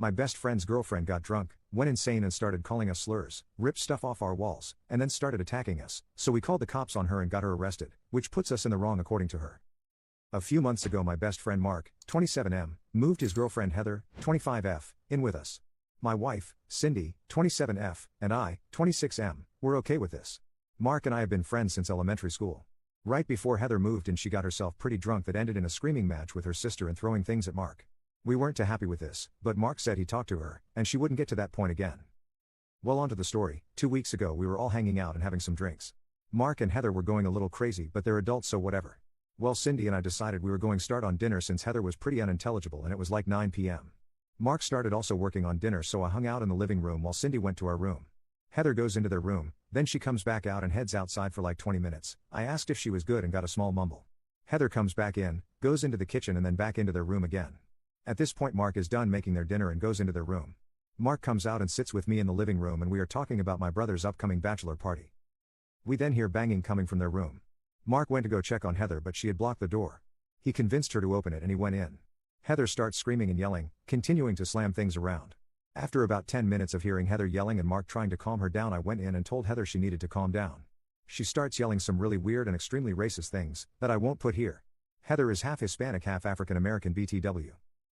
My best friend's girlfriend got drunk, went insane and started calling us slurs, ripped stuff off our walls, and then started attacking us, so we called the cops on her and got her arrested, which puts us in the wrong according to her. A few months ago my best friend Mark, 27M, moved his girlfriend Heather, 25F, in with us. My wife, Cindy, 27F, and I, 26M, were okay with this. Mark and I have been friends since elementary school. Right before Heather moved in she got herself pretty drunk that ended in a screaming match with her sister and throwing things at Mark. We weren't too happy with this, but Mark said he talked to her, and she wouldn't get to that point again. Well, on to the story. 2 weeks ago we were all hanging out and having some drinks. Mark and Heather were going a little crazy, but they're adults so whatever. Well, Cindy and I decided we were going start on dinner since Heather was pretty unintelligible and it was like 9 p.m. Mark started also working on dinner, so I hung out in the living room while Cindy went to our room. Heather goes into their room, then she comes back out and heads outside for like 20 minutes. I asked if she was good and got a small mumble. Heather comes back in, goes into the kitchen and then back into their room again. At this point Mark is done making their dinner and goes into their room. Mark comes out and sits with me in the living room and we are talking about my brother's upcoming bachelor party. We then hear banging coming from their room. Mark went to go check on Heather but she had blocked the door. He convinced her to open it and he went in. Heather starts screaming and yelling, continuing to slam things around. After about 10 minutes of hearing Heather yelling and Mark trying to calm her down, I went in and told Heather she needed to calm down. She starts yelling some really weird and extremely racist things that I won't put here. Heather is half Hispanic, half African American BTW.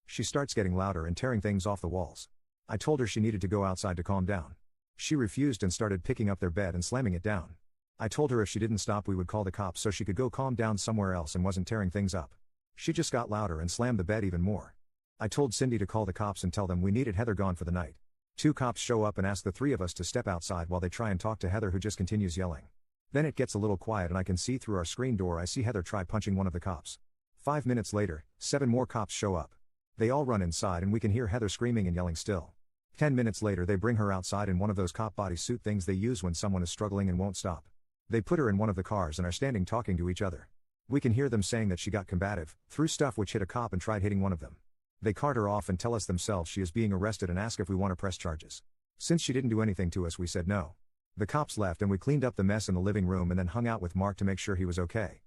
She starts getting louder and tearing things off the walls. I told her she needed to go outside to calm down. She refused and started picking up their bed and slamming it down. I told her if she didn't stop we would call the cops so she could go calm down somewhere else and wasn't tearing things up. She just got louder and slammed the bed even more. I told Cindy to call the cops and tell them we needed Heather gone for the night. 2 cops show up and ask the 3 of us to step outside while they try and talk to Heather, who just continues yelling. Then it gets a little quiet and I can see through our screen door I see Heather try punching one of the cops. 5 minutes later, 7 more cops show up. They all run inside and we can hear Heather screaming and yelling still. 10 minutes later they bring her outside in one of those cop bodysuit things they use when someone is struggling and won't stop. They put her in one of the cars and are standing talking to each other. We can hear them saying that she got combative, threw stuff which hit a cop and tried hitting one of them. They cart her off and tell us themselves she is being arrested and ask if we want to press charges. Since she didn't do anything to us we said no. The cops left and we cleaned up the mess in the living room and then hung out with Mark to make sure he was okay.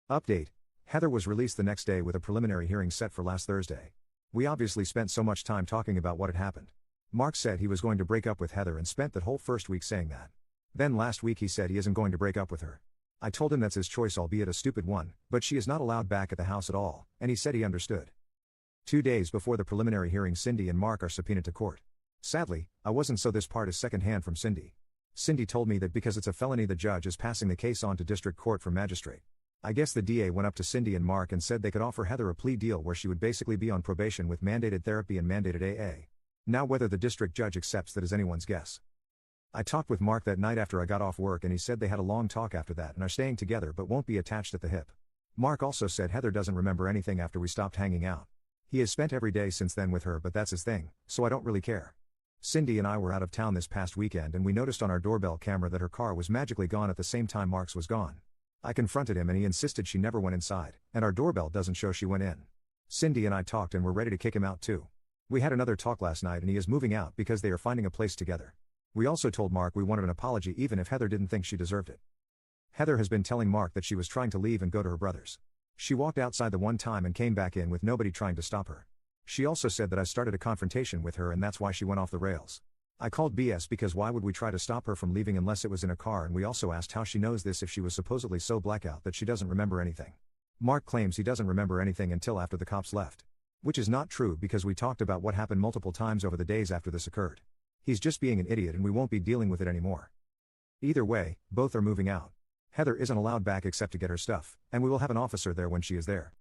Update. Heather was released the next day with a preliminary hearing set for last Thursday. We obviously spent so much time talking about what had happened. Mark said he was going to break up with Heather and spent that whole first week saying that. Then last week he said he isn't going to break up with her. I told him that's his choice, albeit a stupid one, but she is not allowed back at the house at all, and he said he understood. 2 days before the preliminary hearing Cindy and Mark are subpoenaed to court. Sadly, I wasn't, so this part is secondhand from Cindy. Cindy told me that because it's a felony the judge is passing the case on to district court for magistrate. I guess the DA went up to Cindy and Mark and said they could offer Heather a plea deal where she would basically be on probation with mandated therapy and mandated AA. Now whether the district judge accepts that is anyone's guess. I talked with Mark that night after I got off work and he said they had a long talk after that and are staying together but won't be attached at the hip. Mark also said Heather doesn't remember anything after we stopped hanging out. He has spent every day since then with her, but that's his thing, so I don't really care. Cindy and I were out of town this past weekend and we noticed on our doorbell camera that her car was magically gone at the same time Mark's was gone. I confronted him and he insisted she never went inside, and our doorbell doesn't show she went in. Cindy and I talked and were ready to kick him out too. We had another talk last night and he is moving out because they are finding a place together. We also told Mark we wanted an apology even if Heather didn't think she deserved it. Heather has been telling Mark that she was trying to leave and go to her brother's. She walked outside the one time and came back in with nobody trying to stop her. She also said that I started a confrontation with her and that's why she went off the rails. I called BS because why would we try to stop her from leaving unless it was in a car, and we also asked how she knows this if she was supposedly so blackout that she doesn't remember anything. Mark claims he doesn't remember anything until after the cops left. Which is not true because we talked about what happened multiple times over the days after this occurred. He's just being an idiot and we won't be dealing with it anymore. Either way, both are moving out. Heather isn't allowed back except to get her stuff, and we will have an officer there when she is there.